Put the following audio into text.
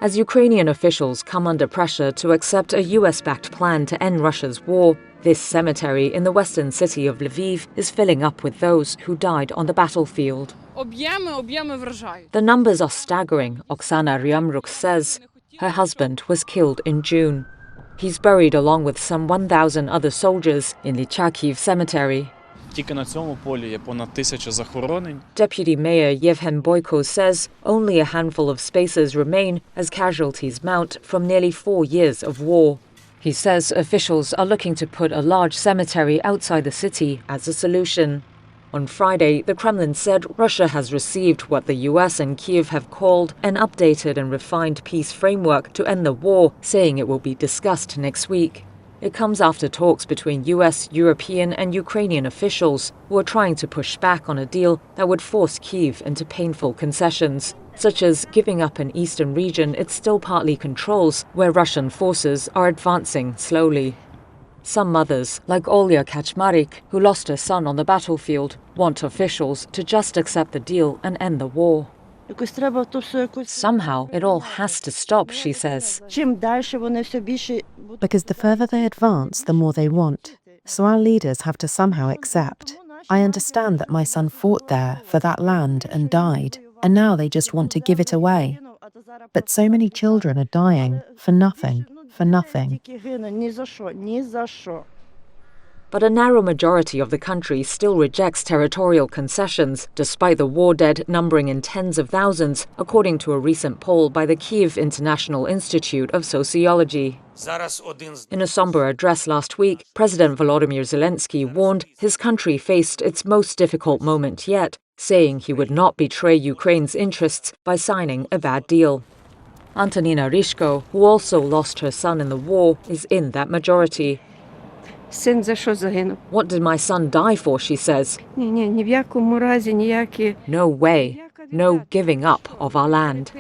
As Ukrainian officials come under pressure to accept a US-backed plan to end Russia's war, this cemetery in the western city of Lviv is filling up with those who died on the battlefield. The numbers are staggering, Oksana Ryamruk says. Her husband was killed in June. He's buried along with some 1,000 other soldiers in the Charkiv cemetery. Тільки на цьому полі є понад 1000 захоронень. Deputy Mayor Yevhen Boyko says only a handful of spaces remain as casualties mount from nearly 4 years of war. He says officials are looking to put a large cemetery outside the city as a solution. On Friday, the Kremlin said Russia has received what the US and Kyiv have called an updated and refined peace framework to end the war, saying it will be discussed next week. It comes after talks between US, European and Ukrainian officials who are trying to push back on a deal that would force Kyiv into painful concessions, such as giving up an eastern region it still partly controls, where Russian forces are advancing slowly. Some mothers, like Olya Kaczmarek, who lost her son on the battlefield, want officials to just accept the deal and end the war. Somehow, it all has to stop, she says. Because the further they advance, the more they want. So our leaders have to somehow accept. I understand that my son fought there for that land and died, and now they just want to give it away. But so many children are dying for nothing, for nothing. But a narrow majority of the country still rejects territorial concessions, despite the war dead numbering in tens of thousands, according to a recent poll by the Kyiv International Institute of Sociology. In a somber address last week, President Volodymyr Zelensky warned his country faced its most difficult moment yet, saying he would not betray Ukraine's interests by signing a bad deal. Antonina Rishko, who also lost her son in the war, is in that majority. What did my son die for, she says. No way. No giving up of our land.